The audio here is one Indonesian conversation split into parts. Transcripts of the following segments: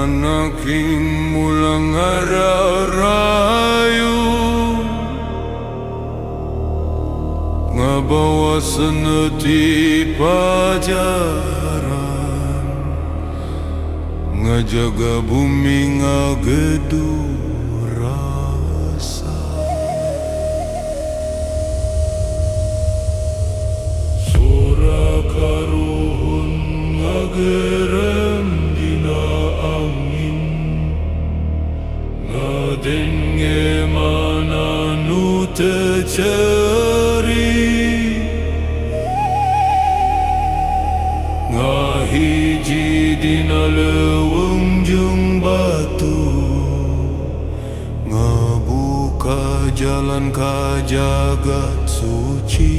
anaking mulang ararayo nga bawasan na ti pajaran nga jaga bumi nga gedurasa sura karuhun nga gerem dina angin nga denge mananu teceri nga hiji dina leweng jeung batu nga buka jalan ka jagat suci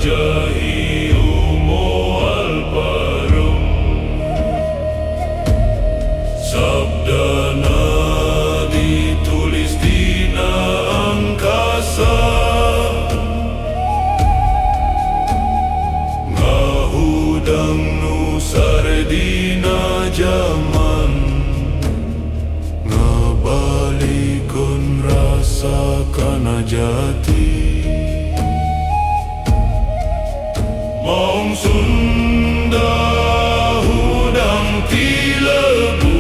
Rajahi umoal parum sabdana ditulis dina angkasa ngahudang nusare dina jaman ngabalikun rasa kana jati Maung Sunda hudang tilebu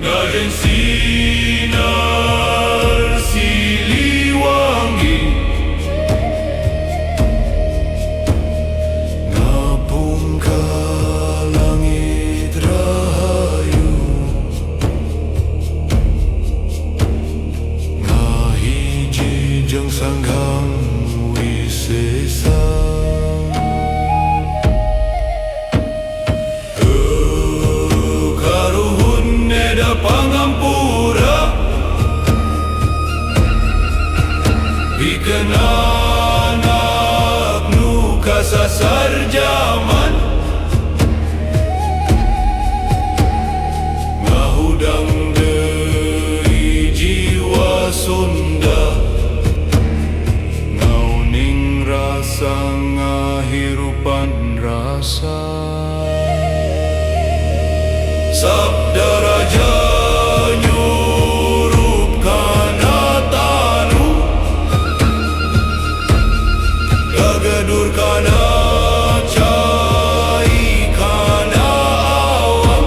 ngaden sinar siliwangi ngapung ka langit rahayu ngahiji jeung sanggang wisesa karuhun neda pangampura bikin anak nu kasasar jaman ngahudang deui jiwa Sunda rasa ngahirupan rasa sabda raja nyurup kana tanu gagedur kana cai kana awam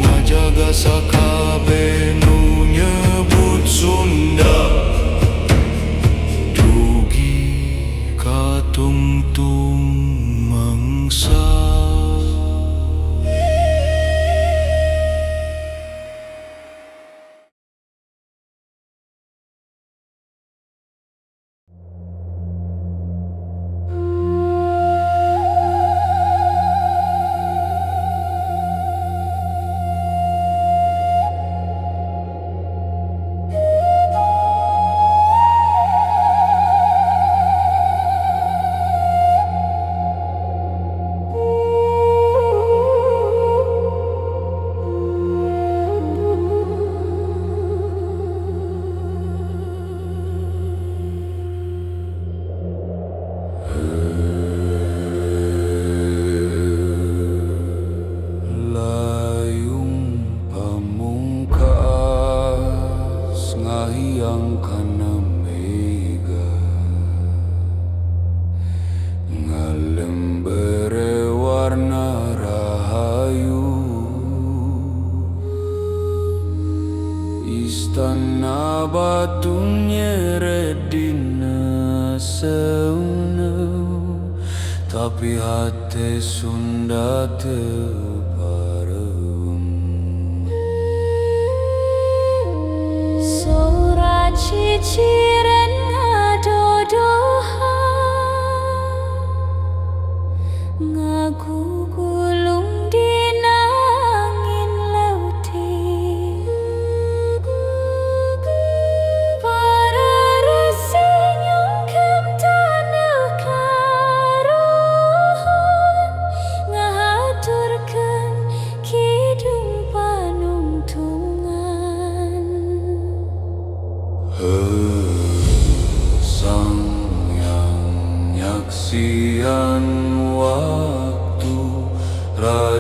ngajaga sakabe nu nyebut Sunda tungtung mangsa yang kana mega ngalembere warna rahayu istana batu nyeret dina seuna tapi hati Sunda teu ciciren ngadodoha ngagugulung dina angin lauti para resi nyungkem tanah karuhun ngahaturkeun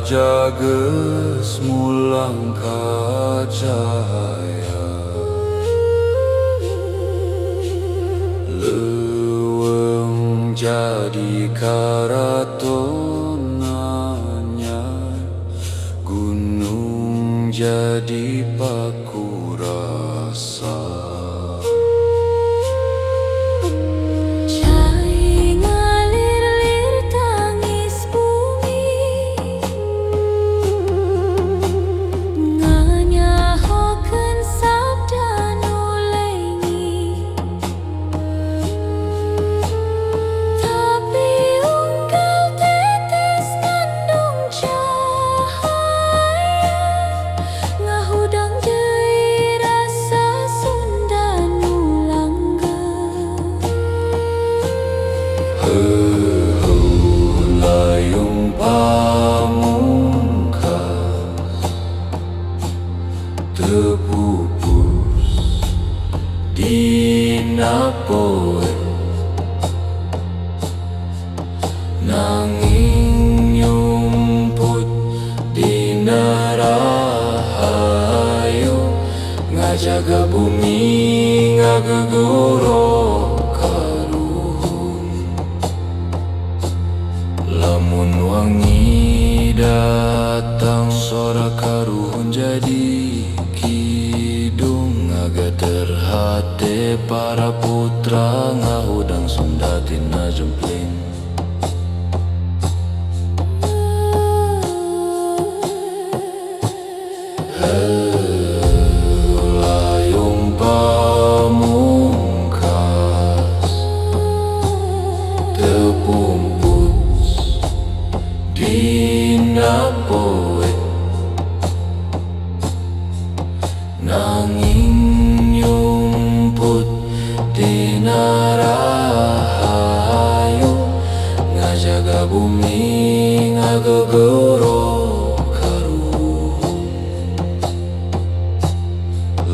jages mulang cahaya leuweung jadi karatonanya gunung jadi paku rasa. Layung pamungkas terpupus dina poe nanging nyumput dina rahayu ngajaga bumi ngagegoro. Lamun wangi datang sora karuhun jadi kidung ngaga terhate para putra ngahudang Sunda tina jempling. Layung pamungkas terpumput dina poe nanging nyumput dina rahayu ngajaga bumi ngagegoro karuhun.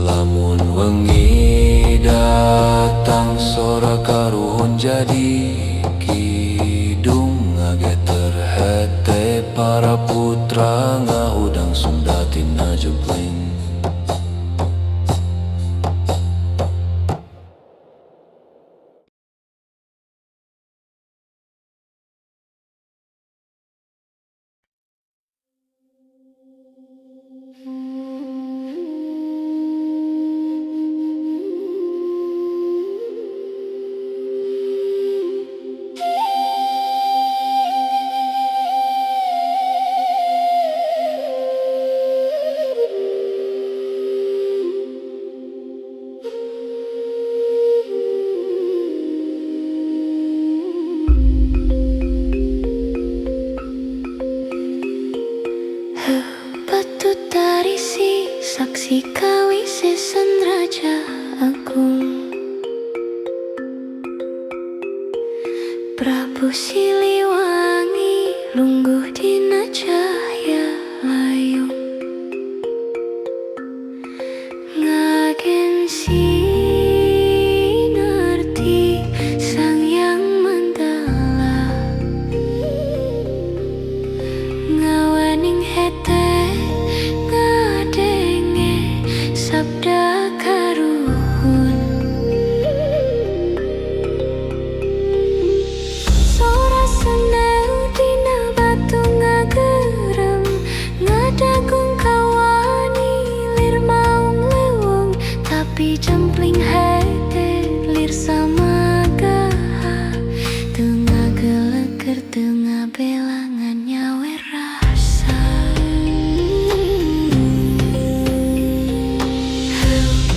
Lamun wengi datang sora karuhun jadi kidung ngage terhete para putra ngahudang Sunda tina jempling. Patut tarisi saksi kawisesan Raja Agung Prabu Siliwangi lungguh dina cahya layung ngagen sinarti sang yang mandala ngawaning hete ngadenge sabda karuhun sora seneu dina batu ngagerem ngadagung kawani lir maung lewung tapi jempling hete lir sama gaha tengah geleger tengah belangan nyawe rasa.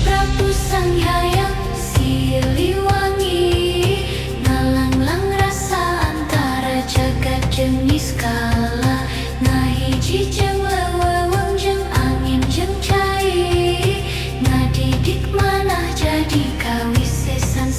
Prabu Sang Hyang Siliwangi ngalanglang rasa antara jagat jeung niskala ngahiji jeung leuweung jeung angin jeung cai ngadidik manah jadi kawisesan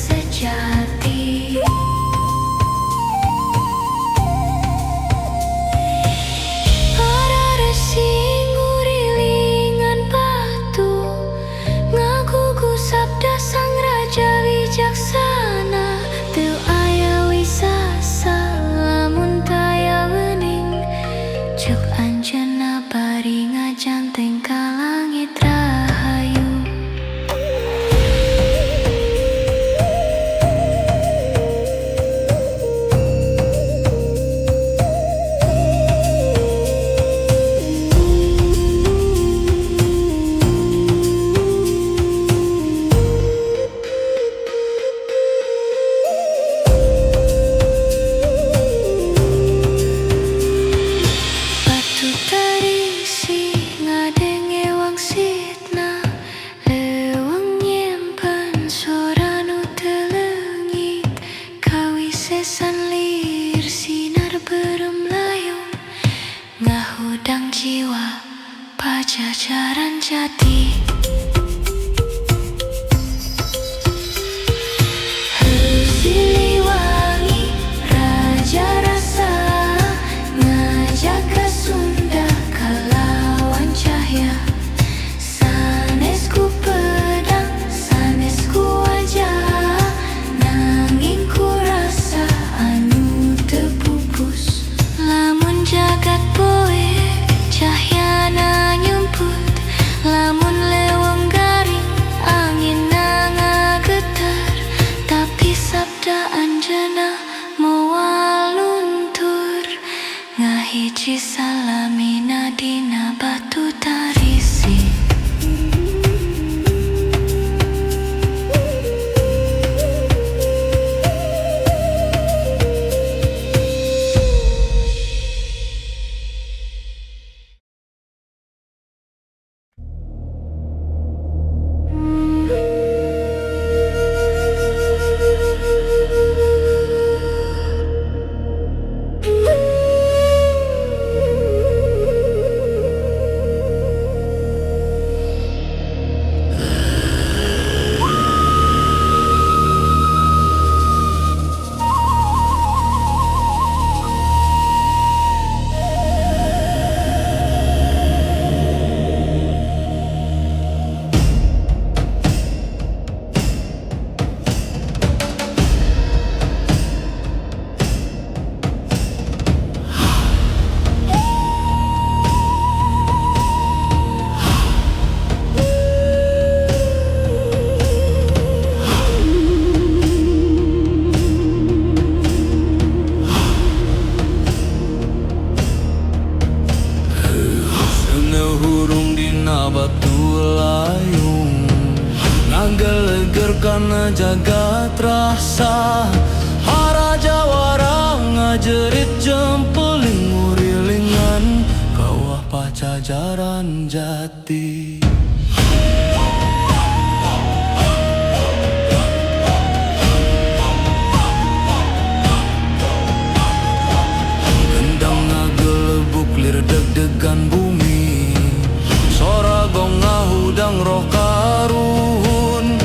ngageleger karena jagat rasa. Hara jawara ngajerit jempeling ngurilingan kawah pacajaran jati. Gendang ngagelebuk lir deg-degan bumi, sora gong ngahudang roh karuhun.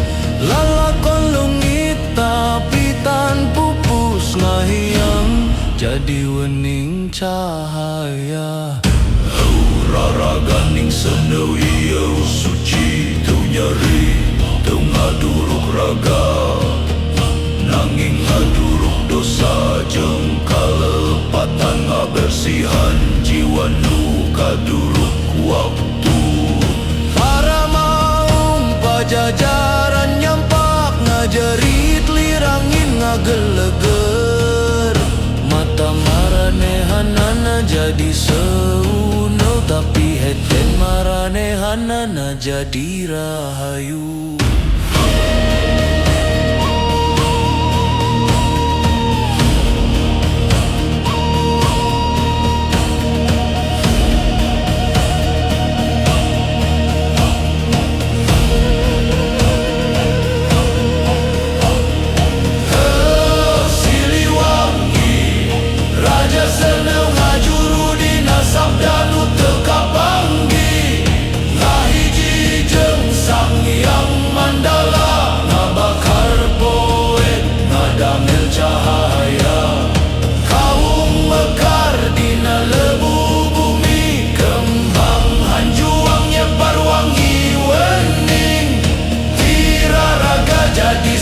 Lalakon lungit tapi tan pupus ngahiyang jadi wening cahaya. Raraganing seneu ieu suci teu nyeri teu ngaduruk raga, nanging ngaduruk dosa jeung kalepatan ngabersihan jiwa nu kaduruk waktu. Para maung pajajaran nyampak ngajerit lirangin ngageleger. Mata maranehanana jadi seuneul tapi heten maranehanana jadi rahayu.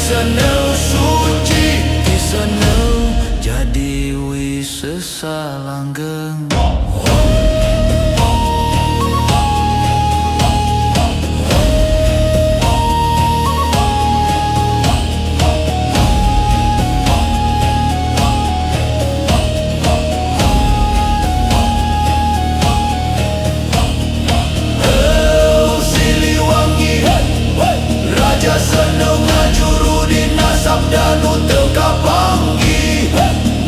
Seneu suci, seneu jadi wisesa langgeng. Raja seneu ngajuru dina sabda nu teu kapanggi,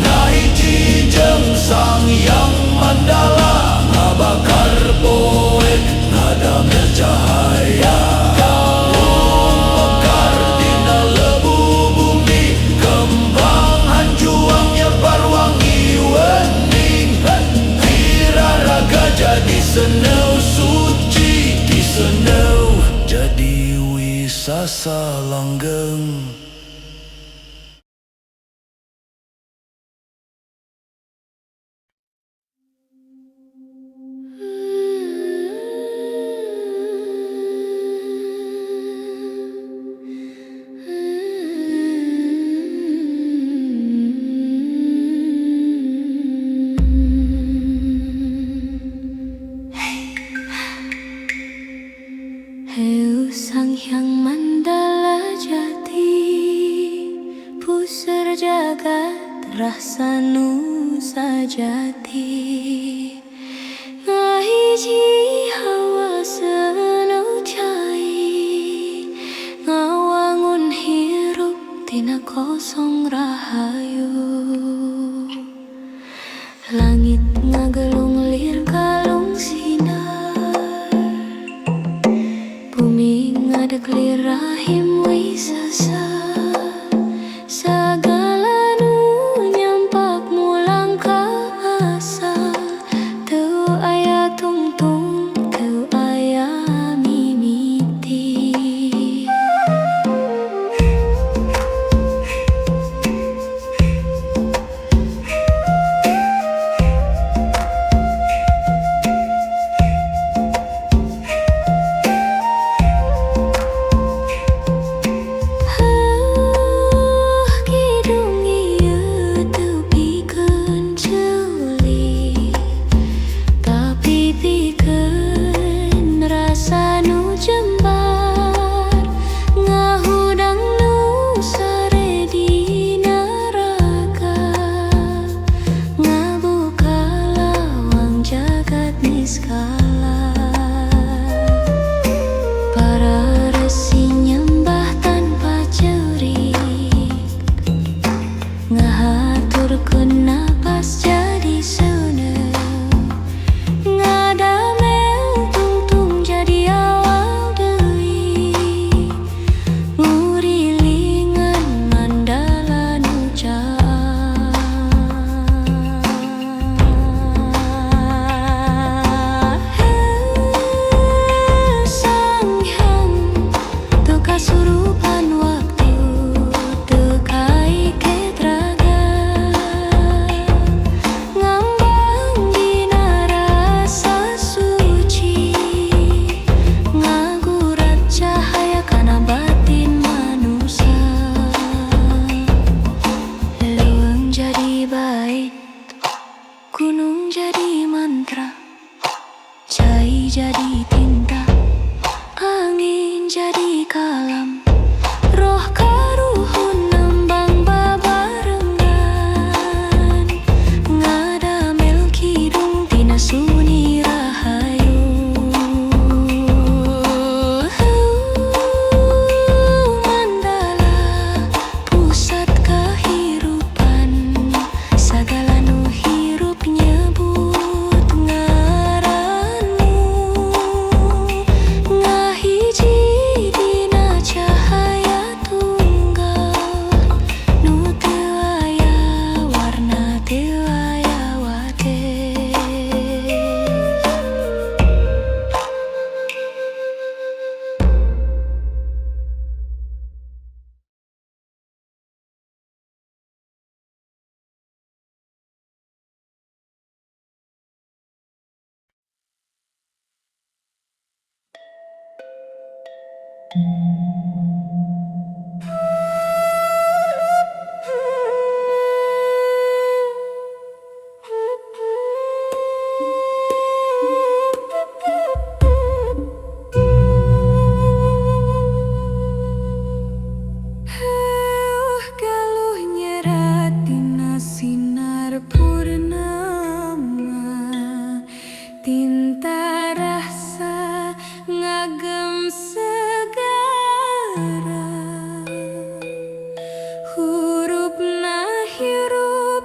ngahiji jeung Sang Hyang Mandala ngabakar poe ngadamel cahaya. Kaum mekar dina lebu bumi, kembang hanjuang nyebar wangi wening. Wiraraga jadi seneu suci, seneu jadi wisasa langgeng. Heu Sang Hyang Mandala Jati, pusar jagat rasa nu sajati. Ngahiji hawa seneu cai, ngawangun hirup tina kosong rahayu. Langit ngagelung lir kalung sinar, bumi ngadeg lir rahim wisasa. Sagala nu nyampak mulang ka asal, teu aya tungtung, teu aya mimiti. Galuh nyeratina sinar purnama, tinta rasa ngagem segara, hurupna hirup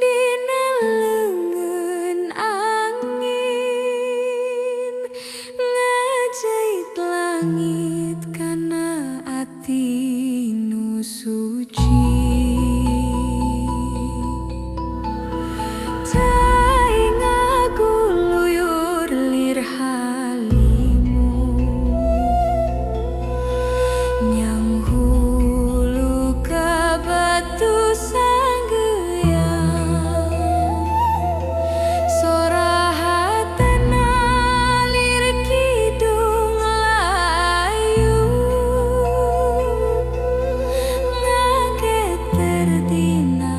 dina leungeun angin, ngajait langit kana ati nu suci. Cai ngaguluyur lir halimu, nyang hulu ka batu sanggeueang, sorahatna lir kidung layu, ngageter dina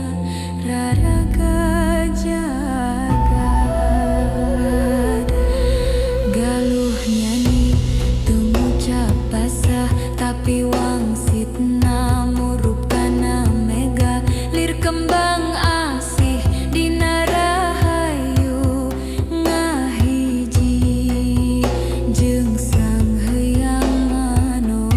raraga jagat. Galuh nyanyi teu ngucap basah, tapi wangsitna murupana mega, lir kembang asih dina rahayu, ngahiji jeung sang hyang manon.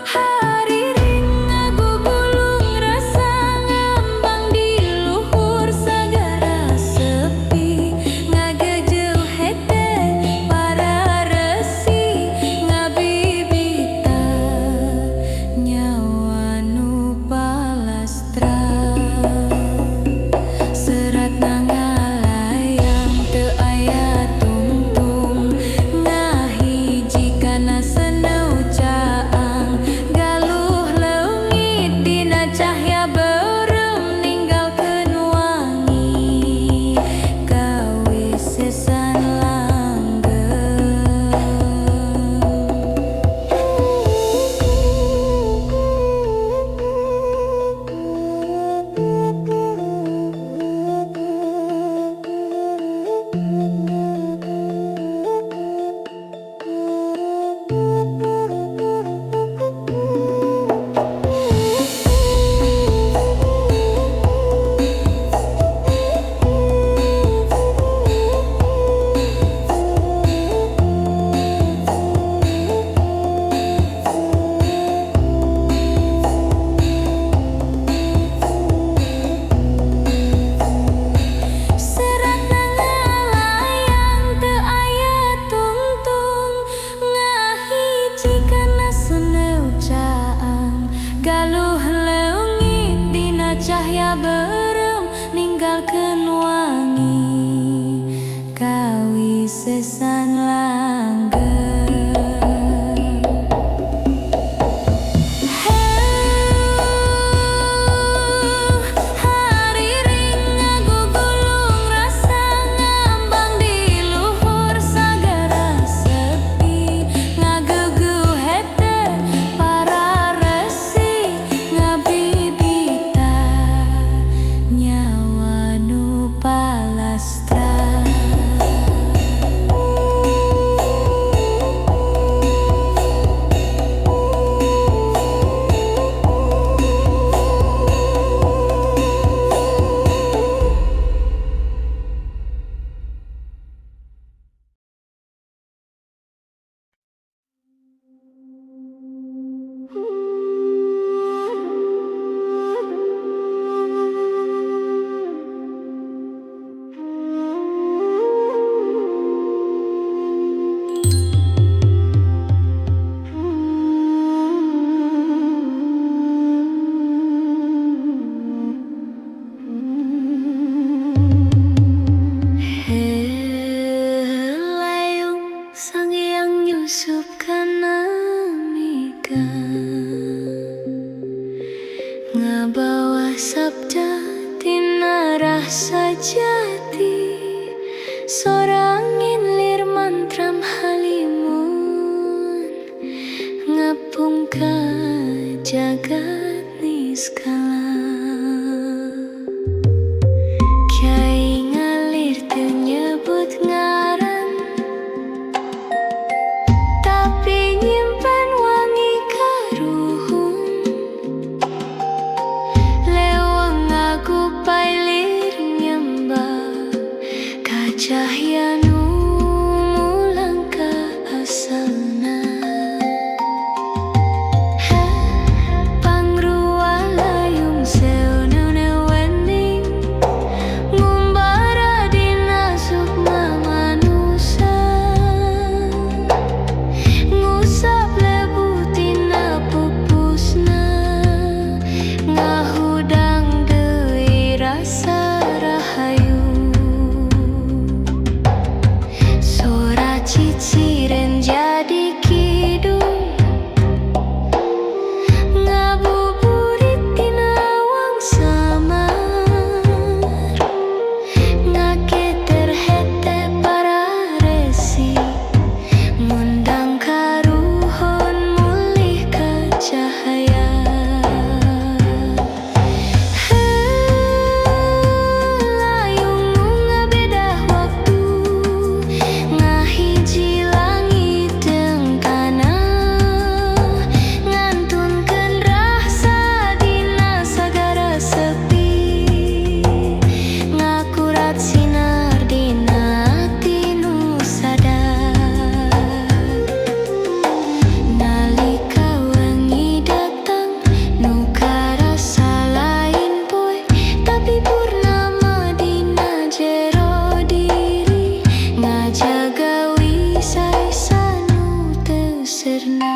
Hariring ngagubulung rasa ngambang di luhur sagara sepi, Sorangin lir mantram halimun ngapung ka jagat niskala. Kyai ngalir teu nyebut ngaran, tapi nyimpen wangi karuhun. Leweng aku pailir nyembah cahya nu mulang ka asalna. Pangrua layung seuneu wening ngumbara dina sukma manusa, ngusap lebu tina pupusna, ngahudang deui rasa rahayu. Sora ciciren jadi kidung ngabuburit tina wang samar, ngaketer hete para resi ngundang karuhun mulih ka cahaya. Layung nu ngabedah waktu ngahiji langit teng kana, ngantunkeun rasa dina sagara sepi, ngakurat sinar dina ati nu sadar. Nalika wangi datang nu karasa lain poe, tapi purnama dina jero diri, ngajaga wisai-sa nu teu sirna.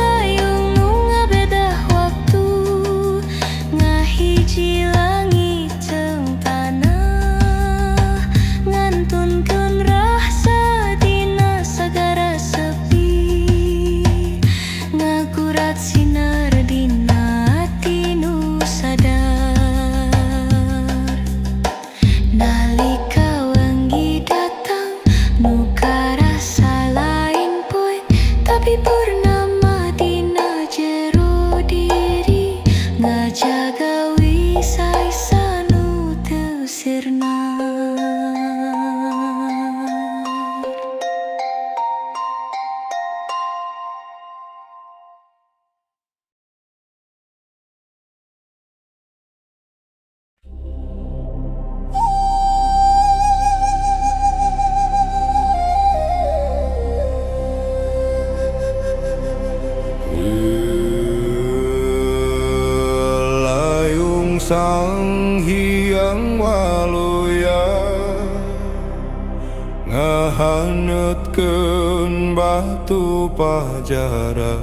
Layung nu ngabedah waktu ngahiji langit teng tanah, ngantunkeun rasa dina sagara sepi, ngakurat sinar dina ati nu sadar. Nalika wangi datang nu karasa lain poe, tapi purnama dina jero diri, ngajaga wisai-sa nu teu sirna. Layung sang hyang waluya ngahanetkeun batu pajara,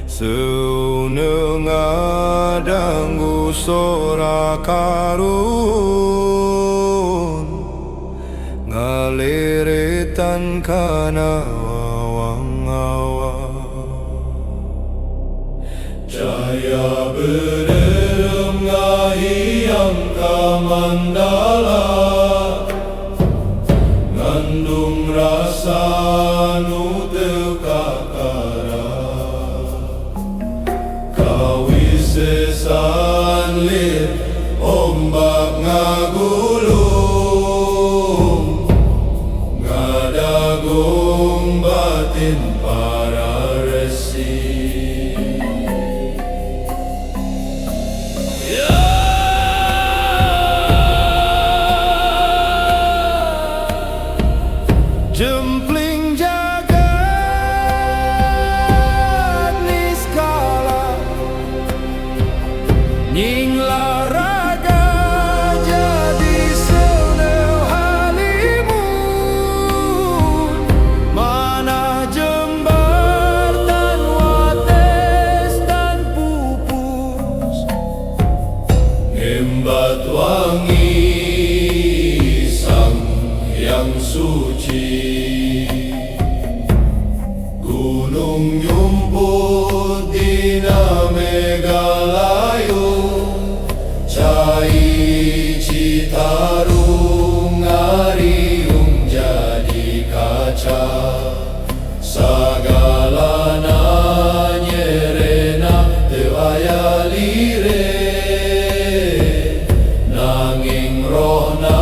seuneu ngadanggu sora karun, ngaleretan kana wawang-awang. Cahaya bererem ngahiyang ka mandala, ngandung rasa nu teu kakara, kawisesan lir ombak ngagulung, ngadagung Gunung batin para resi. Jempling jagat niskala nying laraga jadi seneu halimun mana jembar dan wates dan pupus ngembat wangi sang yang suci. Gunung nyumput dina Megalayo, Cai Citarum ngariung jadi kaca. Sagalana nyerena teu aya lire, nanging rohna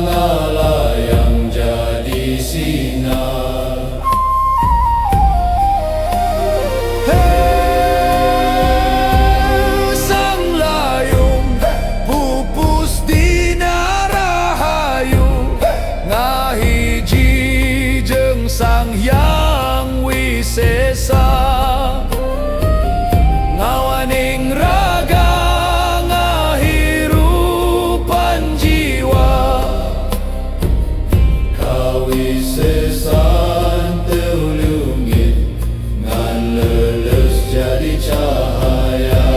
ngalayang jadi sinar. Sang Hyang Wisesa ngawaning raga ngahirupan jiwa. Kawisesan teu leungit ngan leuleus jadi cahaya.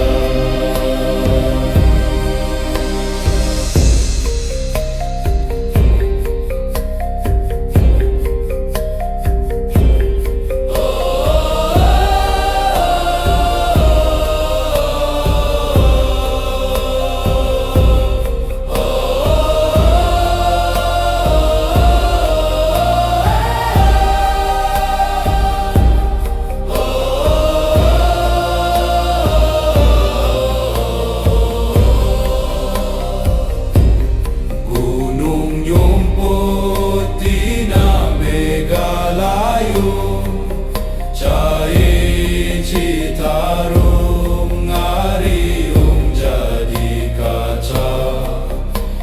Cai Citarum ngariung jadi kaca.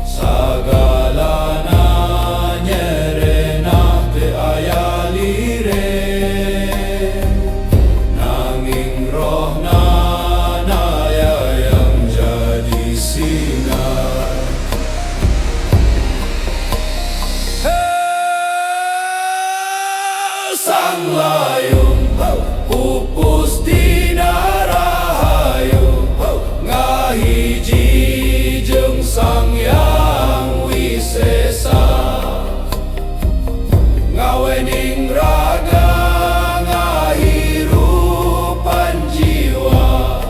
Sagalana nyerena teu aya lire, nanging rohna yang jadi sinar. Sang layung pupus dina rahayu, ngahiji jeung Sang Hyang Wisesa ngawening raga ngahirupan jiwa.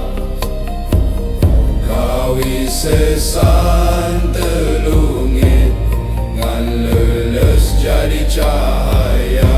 Kawisesan teu leungit ngan leuleus jadi cahaya.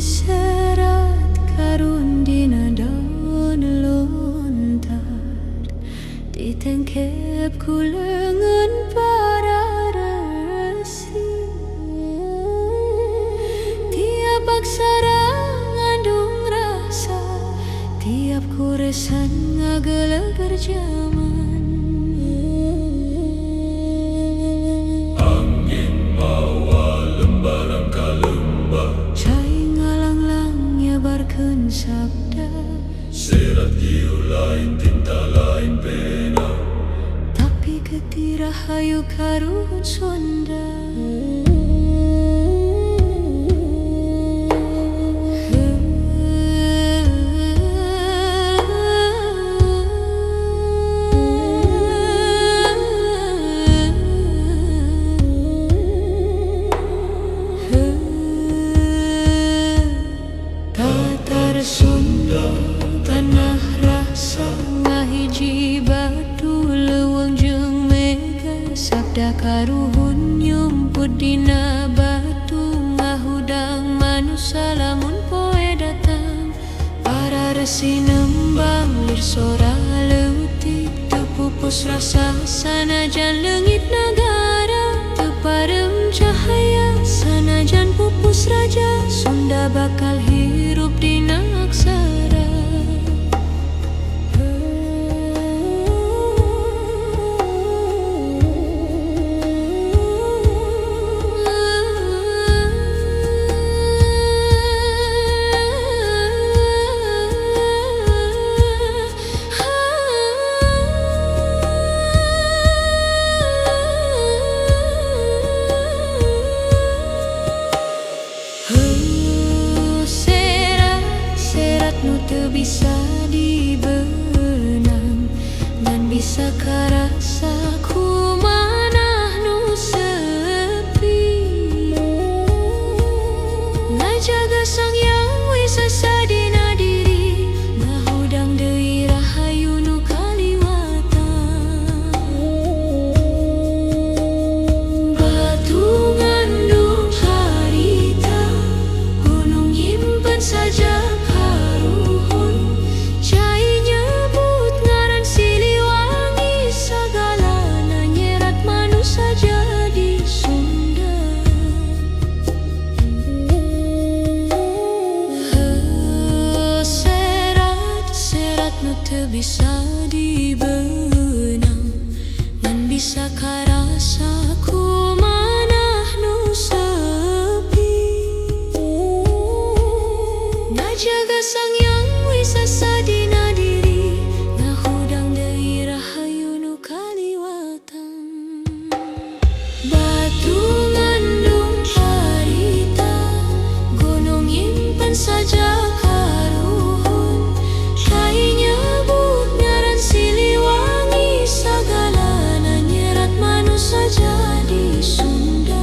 Serat karun dina daun lontar ditengkep ku lengan para resi. Tiap aksara ngandung rasa, tiap kuresan ngagelegar zaman. Angin rahayu karuhun Sunda. Tatar Sunda tanah rasa ngahiji batu leuweung jeung mega sabda karuhun nyumput dina batu ngahudang manusa lamun poe datang para resi nembang lir sora leutik teu pupus rasa sanajan leungit nagara teu parem cahaya sanajan pupus raja Sunda bakal hirup dina aksara. Serat nu teu bisa dibeunang ngan bisa karasa kumanah nu sepi ngajaga Sang Hyang Wisa sadina diri ngahudang deui rahayu nu kaliwatan batu ngandung harita gunung nyimpen saja teu bisa dibeunang ngan bisa karasa kumanah nu sepi ngajaga Sang Hyang Wisa sadina diri ngahudang deui rahayu nu kaliwatan batu ngandung harita gunung nyimpen saja jadi Sunda.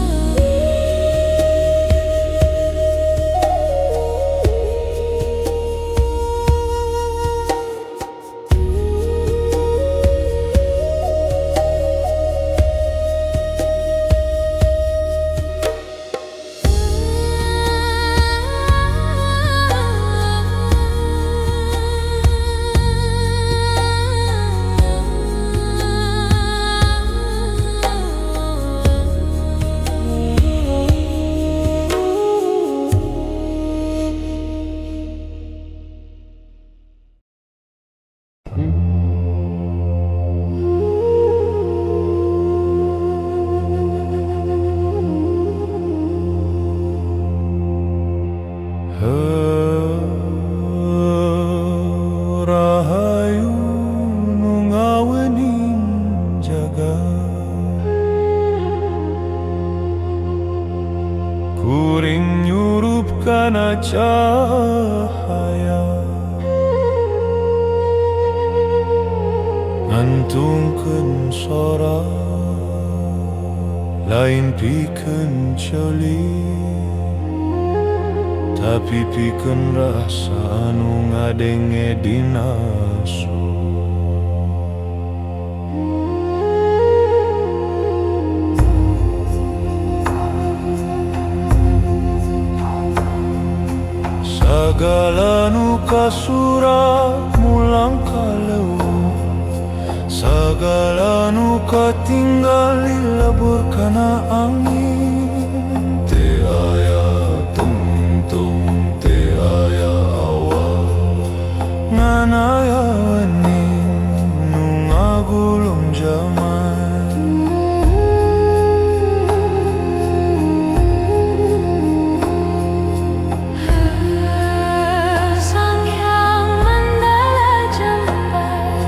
Rahayu nu ngawening jagat kuring nyurup kana cahaya ngantungkeun sora lain pikeun ceuli tapi pikeun rasa anu ngadenge dina sagala nu kasurat mulang kaleuh sagala nu katinggal dilebur kana angin teu aya teu aya awal ngan aya wening nu ngagulung jaman Sang Hyang Mandala jembar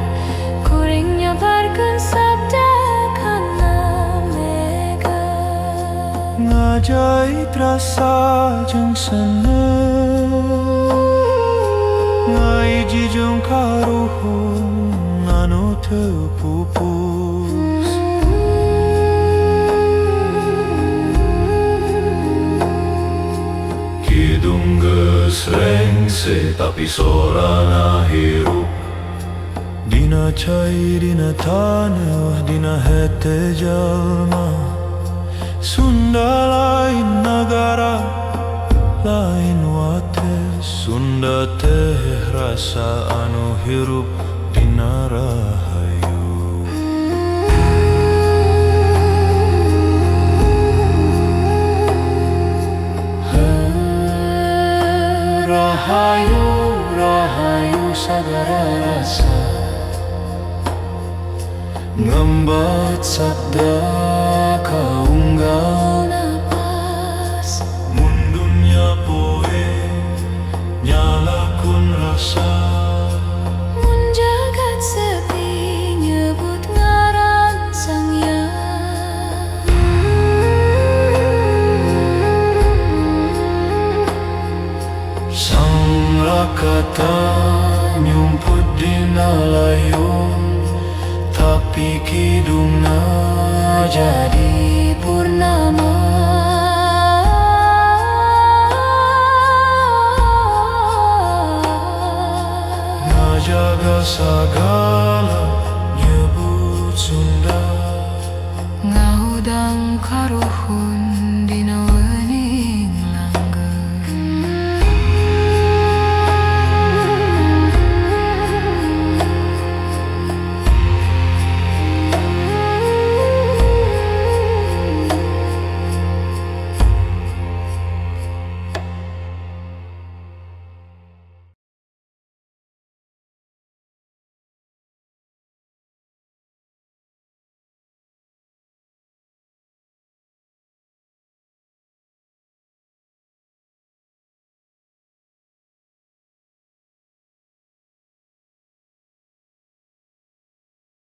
kuring nyebarkeun sabda kana jait rasa jeung seneng ngai jijung karuhun anu teu pupus. Kidung geus rengse tapi sorana hirup dina cai dina taneuh dina hete jalma. Sunda lain nagara lain wates, Sunda teh rasa anu hirup dina rahayu. Rahayu, rahayu sagara rasa ngembat sabda kaunggal napas mun dunya poe nyalakun rasa. mun jagat sepi nyebut ngaran Sang Hyang. Sang rakata nyumput dina layung tapi kidungna jadi